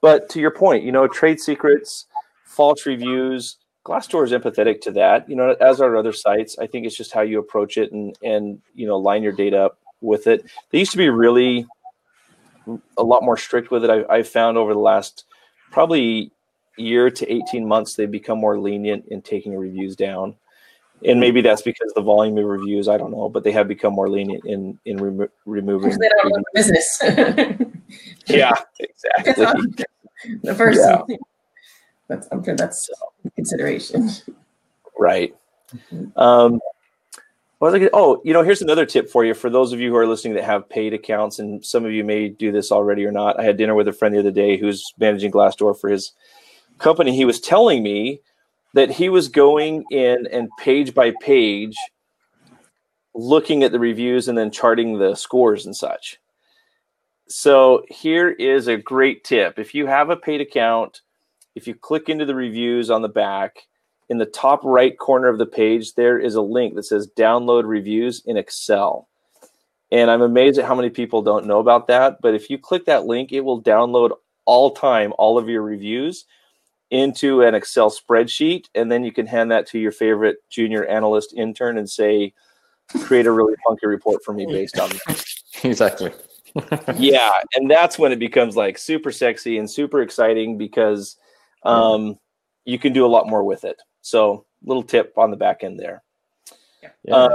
But to your point, trade secrets, false reviews, Glassdoor is empathetic to that, as are other sites. I think it's just how you approach it and line your data up with it. They used to be really a lot more strict with it. I've found over the last probably year to 18 months, they've become more lenient in taking reviews down. And maybe that's because the volume of reviews, I don't know, but they have become more lenient in removing. They don't run the business. Yeah, exactly. The first, I'm sure that's consideration. Right. Oh, here's another tip for you. For those of you who are listening that have paid accounts, and some of you may do this already or not. I had dinner with a friend the other day who's managing Glassdoor for his company. He was telling me that he was going in and page by page looking at the reviews and then charting the scores and such. So here is a great tip. If you have a paid account, if you click into the reviews on the back, in the top right corner of the page, there is a link that says download reviews in Excel. And I'm amazed at how many people don't know about that. But if you click that link, it will download all of your reviews into an Excel spreadsheet. And then you can hand that to your favorite junior analyst intern and say, create a really funky report for me based on that. Exactly. Yeah. And that's when it becomes like super sexy and super exciting because you can do a lot more with it. So little tip on the back end there. Yeah.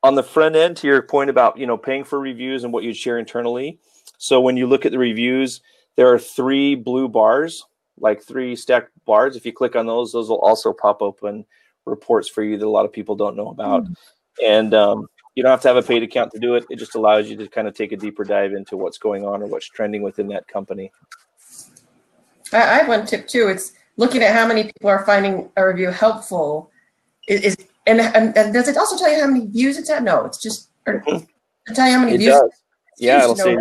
On the front end, to your point about, paying for reviews and what you'd share internally. So when you look at the reviews, there are 3 blue bars, like 3 stacked bars. If you click on those will also pop open reports for you that a lot of people don't know about. And you don't have to have a paid account to do it. It just allows you to kind of take a deeper dive into what's going on or what's trending within that company. I have one tip too. It's looking at how many people are finding a review helpful. And does it also tell you how many views it's had? No, it's just tell you how many views. Does. Yeah, it'll say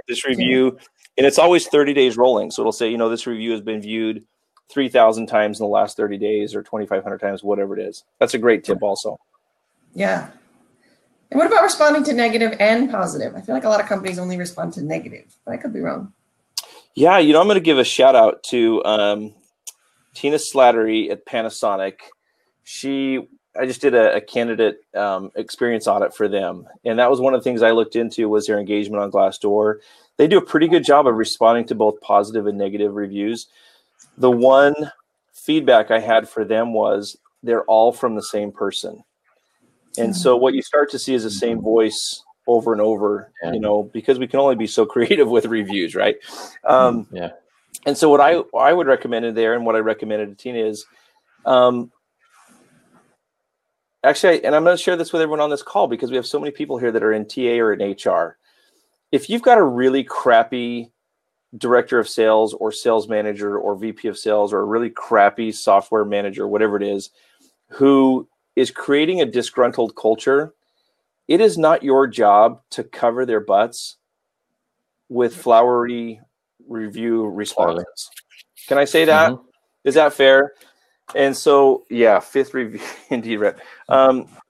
this review, and it's always 30 days rolling. So it'll say, this review has been viewed 3,000 times in the last 30 days or 2,500 times, whatever it is. That's a great tip also. Yeah. And what about responding to negative and positive? I feel like a lot of companies only respond to negative, but I could be wrong. Yeah, I'm going to give a shout out to Tina Slattery at Panasonic. I just did a candidate experience audit for them. And that was one of the things I looked into was their engagement on Glassdoor. They do a pretty good job of responding to both positive and negative reviews. The one feedback I had for them was they're all from the same person. And so what you start to see is the same voice over and over, because we can only be so creative with reviews, right? And so what I would recommend in there and what I recommended to Tina is, actually, and I'm going to share this with everyone on this call because we have so many people here that are in TA or in HR. If you've got a really crappy director of sales or sales manager or VP of sales or a really crappy software manager, whatever it is, who is creating a disgruntled culture, it is not your job to cover their butts with flowery review responses. Can I say that? Is that fair? And so, fifth review, indeed, Rhett.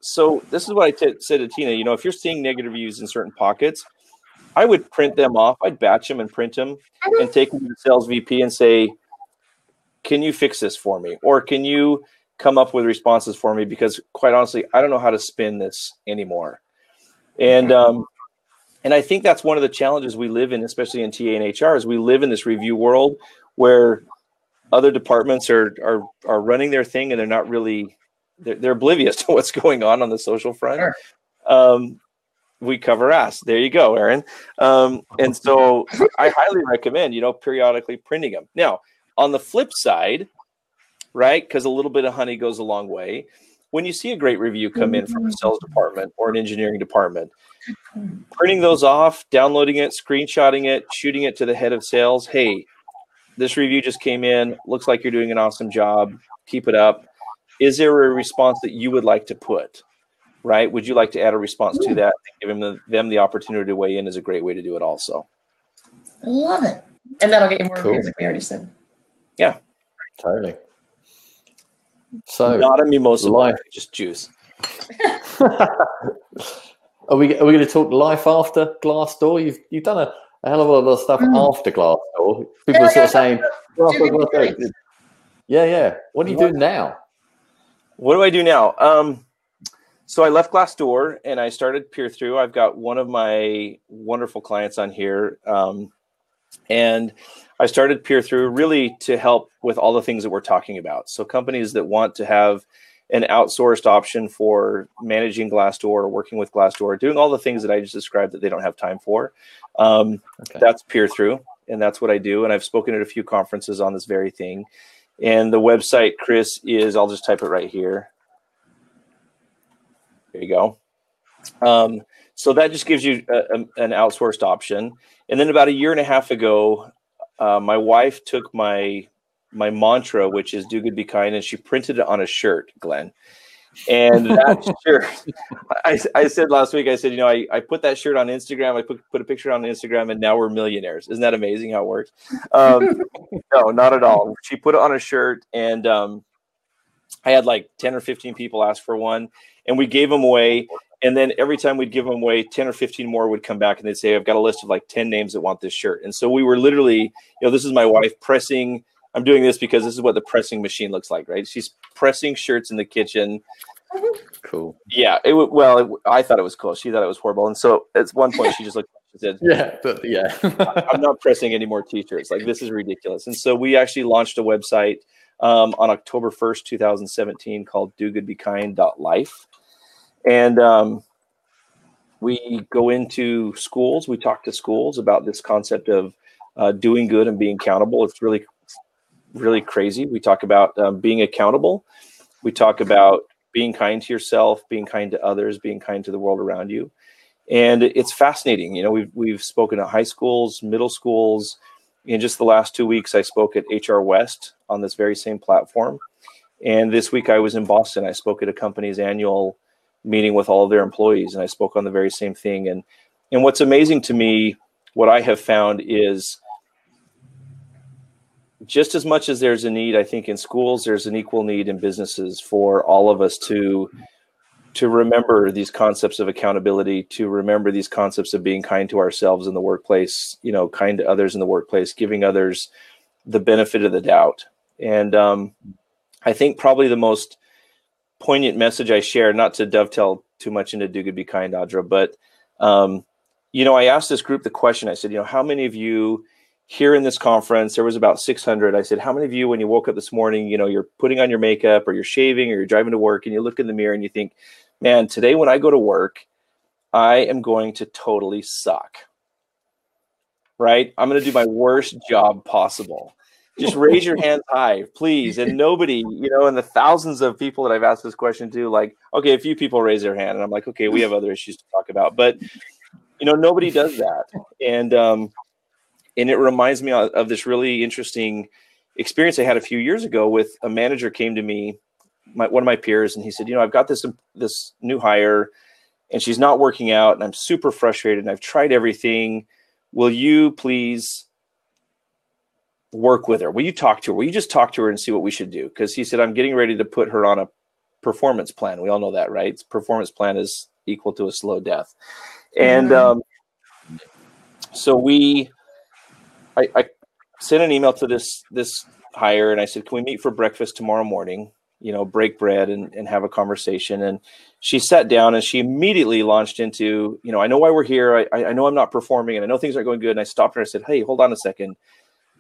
So this is what I said to Tina. If you're seeing negative reviews in certain pockets, I would print them off. I'd batch them and print them and take them to the sales VP and say, can you fix this for me? Or can you come up with responses for me? Because quite honestly, I don't know how to spin this anymore. And I think that's one of the challenges we live in, especially in TA and HR, is we live in this review world where other departments are running their thing and they're not really, they're oblivious to what's going on the social front. Sure. We cover ass. There you go, Aaron. And so I highly recommend, periodically printing them. Now, on the flip side, right, because a little bit of honey goes a long way, when you see a great review come in from a sales department or an engineering department, printing those off, downloading it, screenshotting it, shooting it to the head of sales. Hey, this review just came in. Looks like you're doing an awesome job. Keep it up. Is there a response that you would like to put? Right? Would you like to add a response to that? Giving them the opportunity to weigh in is a great way to do it also. I love it. And that'll get you more reviews, like we already said. Yeah. Totally. So not a mimosa, just juice. Are we going to talk life after Glassdoor? You've done a hell of a lot of stuff after Glassdoor. People are sort of saying, yeah. What are you doing now? What do I do now? So I left Glassdoor and I started PeerThru. I've got one of my wonderful clients on here. And I started PeerThru really to help with all the things that we're talking about. So companies that want to have an outsourced option for managing Glassdoor, working with Glassdoor, doing all the things that I just described that they don't have time for. That's PeerThru, and that's what I do. And I've spoken at a few conferences on this very thing. And the website, Chris, is, I'll just type it right here. There you go. So that just gives you an outsourced option. And then about a year and a half ago, my wife took my mantra, which is do good, be kind, and she printed it on a shirt, Glenn. And that shirt, I said last week, I said, I put that shirt on Instagram. I put a picture on Instagram, and now we're millionaires. Isn't that amazing how it works? No, not at all. She put it on a shirt, and I had like 10 or 15 people ask for one, and we gave them away. And then every time we'd give them away, 10 or 15 more would come back and they'd say, I've got a list of like 10 names that want this shirt. And so we were literally, this is my wife pressing. I'm doing this because this is what the pressing machine looks like, right? She's pressing shirts in the kitchen. Cool. Yeah. I thought it was cool. She thought it was horrible. And so at one point she just looked, she said, yeah, I'm not pressing any more t-shirts. Like, this is ridiculous. And so we actually launched a website on October 1st, 2017 called dogoodbekind.life. And we go into schools. We talk to schools about this concept of doing good and being accountable. It's really, really crazy. We talk about being accountable. We talk about being kind to yourself, being kind to others, being kind to the world around you. And it's fascinating. We've spoken at high schools, middle schools. In just the last 2 weeks, I spoke at HR West on this very same platform. And this week I was in Boston. I spoke at a company's annual meeting with all of their employees, and I spoke on the very same thing. And what's amazing to me, what I have found is just as much as there's a need, I think, in schools, there's an equal need in businesses for all of us to remember these concepts of accountability, to remember these concepts of being kind to ourselves in the workplace, kind to others in the workplace, giving others the benefit of the doubt. And I think probably the most poignant message I share, not to dovetail too much into do good, be kind, Audra, but I asked this group the question. I said, how many of you here in this conference, there was about 600. I said, how many of you, when you woke up this morning, you're putting on your makeup or you're shaving or you're driving to work and you look in the mirror and you think, man, today when I go to work, I am going to totally suck, right? I'm going to do my worst job possible. Just raise your hands high, please. And nobody, and the thousands of people that I've asked this question to, like, okay, a few people raise their hand and I'm like, okay, we have other issues to talk about, but nobody does that. And it reminds me of this really interesting experience I had a few years ago with a manager came to me, one of my peers, and he said, I've got this new hire and she's not working out and I'm super frustrated and I've tried everything. Will you please work with her? Will you talk to her? Will you just talk to her and see what we should do? Because he said, I'm getting ready to put her on a performance plan. We all know that, right? Performance plan is equal to a slow death. And so I sent an email to this hire and I said, can we meet for breakfast tomorrow morning, break bread and have a conversation? And she sat down and she immediately launched into, I know why we're here. I know I'm not performing and I know things aren't going good. And I stopped her and I said, hey, hold on a second.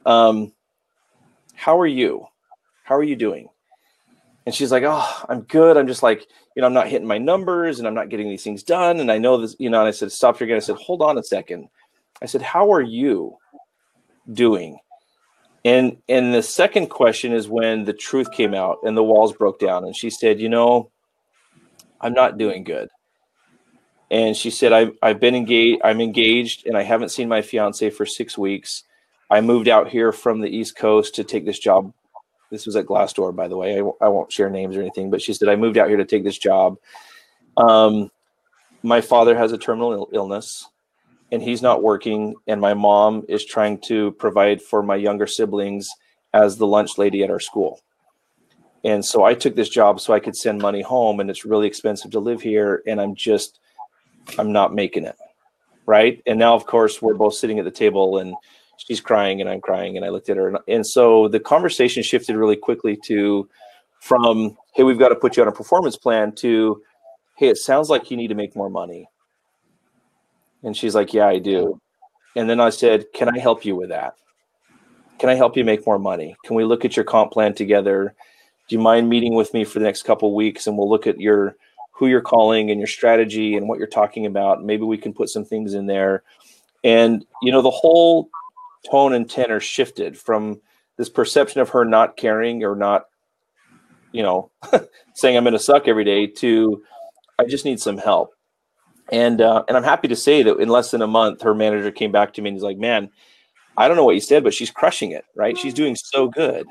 How are you? How are you doing? And she's like, oh, I'm good. I'm just like, I'm not hitting my numbers and I'm not getting these things done. And I know this, and I said, stop her again. I said, hold on a second. I said, how are you doing? And the second question is when the truth came out and the walls broke down. And she said, I'm not doing good. And she said, I've been engaged. I'm engaged and I haven't seen my fiance for 6 weeks. I moved out here from the East Coast to take this job. This was at Glassdoor, by the way. I won't share names or anything, but she said, I moved out here to take this job. My father has a terminal illness and he's not working. And my mom is trying to provide for my younger siblings as the lunch lady at our school. And so I took this job so I could send money home, and it's really expensive to live here. And I'm not making it. Right. And now, of course, we're both sitting at the table and she's crying and I'm crying. And I looked at her. And so the conversation shifted really quickly from, hey, we've got to put you on a performance plan to, hey, it sounds like you need to make more money. And she's like, yeah, I do. And then I said, can I help you with that? Can I help you make more money? Can we look at your comp plan together? Do you mind meeting with me for the next couple of weeks? And we'll look at who you're calling and your strategy and what you're talking about. Maybe we can put some things in there. And, the whole tone and tenor shifted from this perception of her not caring or not, saying I'm going to suck every day to, I just need some help. And I'm happy to say that in less than a month, her manager came back to me and he's like, man, I don't know what you said, but she's crushing it, right? She's doing so good.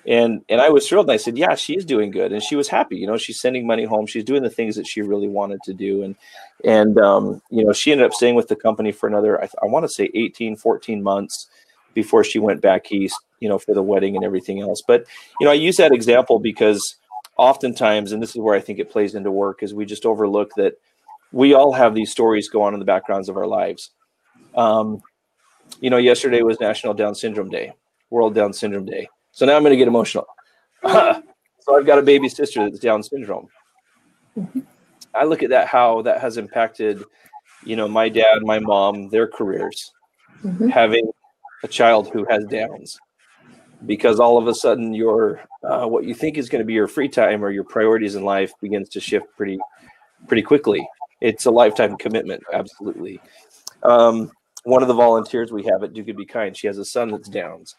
And I was thrilled. And I said, yeah, she's doing good. And she was happy. You know, she's sending money home. She's doing the things that she really wanted to do. And you know, she ended up staying with the company for another, I want to say 14 months before she went back east, you know, for the wedding and everything else. But, you know, I use that example because oftentimes, and this is where I think it plays into work, is we just overlook that we all have these stories go on in the backgrounds of our lives. You know, yesterday was National Down Syndrome Day, World Down Syndrome Day. So now I'm going to get emotional. So I've got a baby sister that's Down syndrome. I look at that, how that has impacted, you know, my dad, my mom, their careers, having a child who has Downs, because all of a sudden your what you think is going to be your free time or your priorities in life begins to shift pretty quickly. It's a lifetime commitment, absolutely. One of the volunteers we have at Do Good Be Kind, she has a son that's Downs,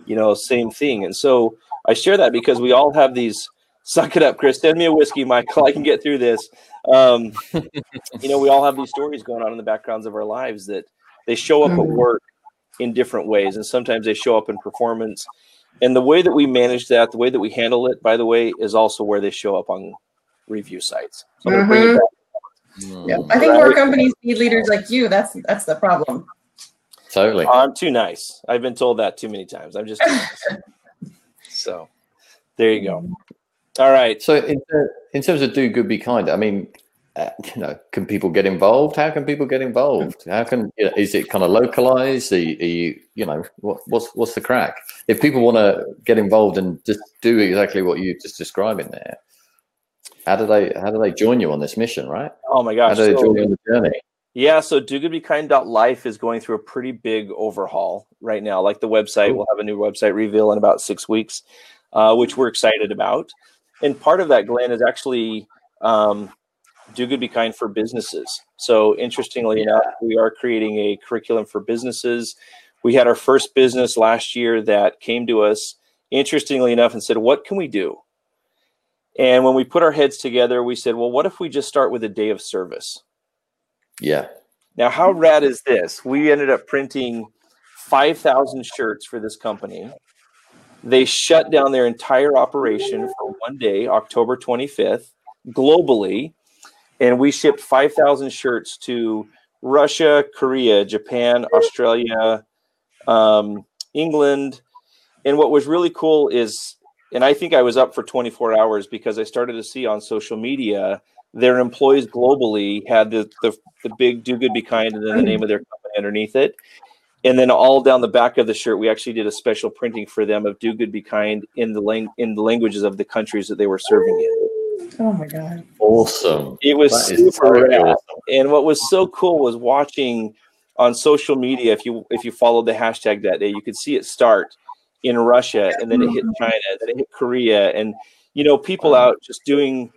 you know, same thing. And so I share that because we all have these, suck it up, Chris, send me a whiskey, Michael, I can get through this. You know, we all have these stories going on in the backgrounds of our lives that they show up at work in different ways. And sometimes they show up in performance. And the way that we manage that, the way that we handle it, by the way, is also where they show up on review sites. So I'm going to bring it back. Yeah. I think more companies need leaders like you. That's the problem. Totally. I'm too nice. I've been told that too many times. I'm just too nice. So there you go. All right. So in terms of Do Good Be Kind, I mean, you know, can people get involved? How can people get involved? How can, you know, is it kind of localized? Are you know, what's the crack? If people want to get involved and just do exactly what you just described in there, how do they join you on this mission, right? Oh my gosh. How do they join you on the journey? Yeah, so dogoodbekind.life is going through a pretty big overhaul right now. Like the website, We'll have a new website reveal in about 6 weeks, which we're excited about. And part of that, Glenn, is actually Do Good Be Kind for businesses. So interestingly enough, we are creating a curriculum for businesses. We had our first business last year that came to us, interestingly enough, and said, what can we do? And when we put our heads together, we said, well, what if we just start with a day of service? Yeah. Now, how rad is this? We ended up printing 5,000 shirts for this company. They shut down their entire operation for one day, October 25th, globally. And we shipped 5,000 shirts to Russia, Korea, Japan, Australia, England. And what was really cool is, and I think I was up for 24 hours because I started to see on social media their employees globally had the big Do Good Be Kind and then the name of their company underneath it. And then all down the back of the shirt, we actually did a special printing for them of Do Good Be Kind in the languages of the countries that they were serving in. Oh my God. Awesome. It was super rad. Awesome. And what was so cool was watching on social media, if you followed the hashtag that day, you could see it start in Russia, and then it hit China, then it hit Korea, and you know, people out just doing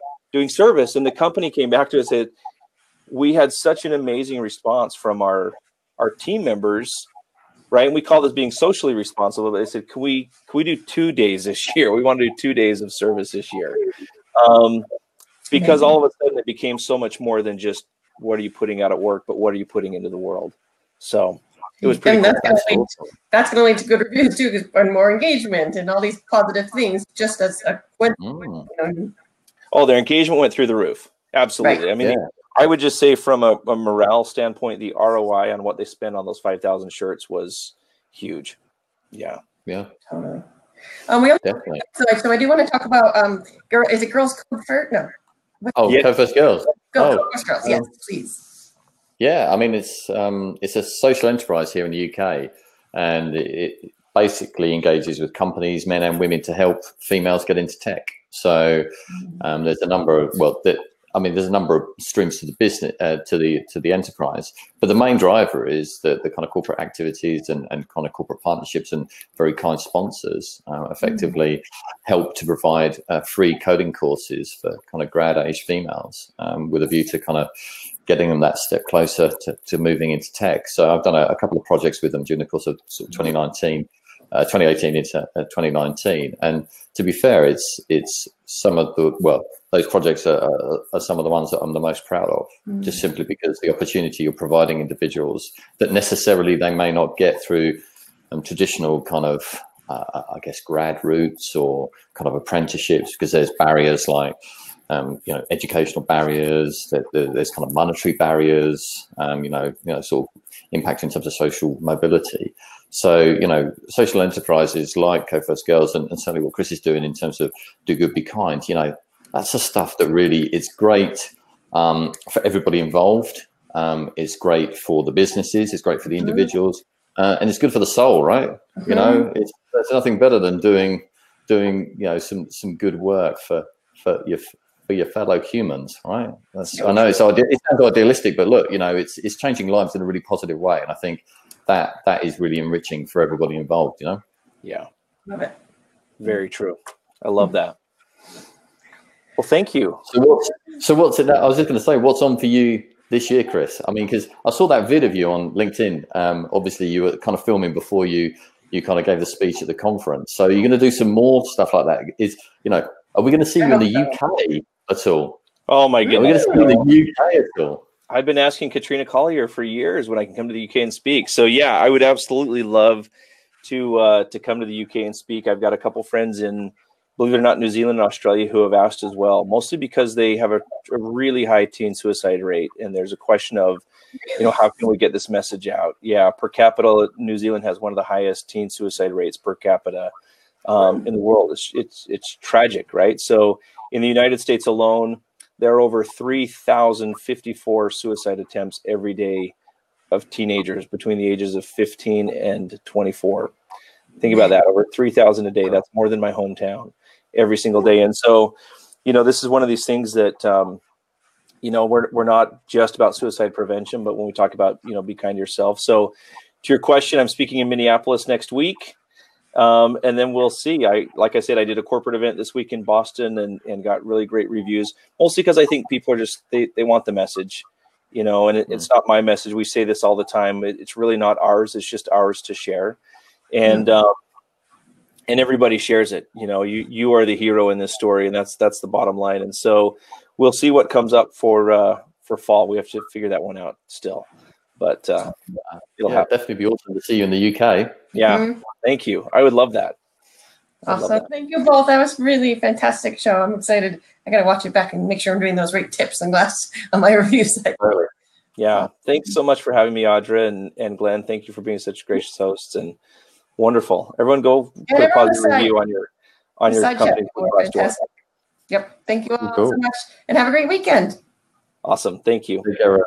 service. And the company came back to us and said, we had such an amazing response from our team members, right? And we call this being socially responsible. But they said, can we do 2 days this year? We want to do 2 days of service this year. Because all of a sudden it became so much more than just what are you putting out at work, but what are you putting into the world? So it was pretty cool. That's going to lead to good reviews too, and more engagement and all these positive things. Just as a their engagement went through the roof. Absolutely. Right. I mean, I would just say from a morale standpoint, the ROI on what they spend on those 5,000 shirts was huge. Yeah. Yeah. Totally. We also definitely. So I do want to talk about is it Girls Code First? No. Code First Girls. Code First Girls. Yes, please. Yeah, I mean it's a social enterprise here in the UK, and it basically engages with companies, men and women, to help females get into tech. So there's a number of there's a number of streams to the business, to the enterprise, but the main driver is the kind of corporate activities and kind of corporate partnerships and very kind sponsors effectively help to provide free coding courses for kind of grad age females with a view to kind of getting them that step closer to moving into tech. So I've done a couple of projects with them during the course of 2018 into 2019. And to be fair, it's some of the, those projects are some of the ones that I'm the most proud of, just simply because the opportunity you're providing individuals that necessarily they may not get through traditional kind of, I guess, grad routes or kind of apprenticeships, because there's barriers like, educational barriers, there's kind of monetary barriers, sort of impact in terms of social mobility. So, social enterprises like Co First Girls and certainly what Chris is doing in terms of do good, be kind, that's the stuff that really is great for everybody involved. It's great for the businesses, it's great for the individuals, and it's good for the soul, right? There's nothing better than doing some good work for your fellow humans, right? I know it sounds idealistic, but look, it's changing lives in a really positive way, and I think that is really enriching for everybody involved. Yeah, love it. Very true. I love that. Well, thank you. So what's it? I was just going to say, what's on for you this year, Chris? I mean, because I saw that vid of you on LinkedIn. Obviously, you were kind of filming before you kind of gave the speech at the conference. So you're going to do some more stuff like that. Are we going to see you in the UK at all? Oh my goodness! Are we going to see you in the UK at all? I've been asking Katrina Collier for years when I can come to the UK and speak. So yeah, I would absolutely love to come to the UK and speak. I've got a couple friends in, believe it or not, New Zealand and Australia who have asked as well, mostly because they have a really high teen suicide rate. And there's a question of, how can we get this message out? Yeah, per capita, New Zealand has one of the highest teen suicide rates per capita in the world. It's tragic, right? So in the United States alone, there are over 3,054 suicide attempts every day of teenagers between the ages of 15 and 24. Think about that, over 3,000 a day. That's more than my hometown every single day. And so, this is one of these things that, we're not just about suicide prevention, but when we talk about, be kind to yourself. So to your question, I'm speaking in Minneapolis next week. And then we'll see. Like I said, I did a corporate event this week in Boston and got really great reviews, mostly because I think people are just, they want the message, and it's not my message. We say this all the time. It's really not ours. It's just ours to share. And everybody shares it. You are the hero in this story, and that's the bottom line. And so we'll see what comes up for fall. We have to figure that one out still, but it'll definitely be awesome to see you in the UK. Yeah. Thank you. I would love that. Awesome. Thank you both. That was really a fantastic show. I'm excited. I got to watch it back and make sure I'm doing those right tips and glass on my review site. Yeah. Thanks so much for having me, Audra and Glenn. Thank you for being such gracious hosts and wonderful. Everyone go put a positive review on your company. Fantastic. Yep. Thank you all so much and have a great weekend. Awesome. Thank you. Take care.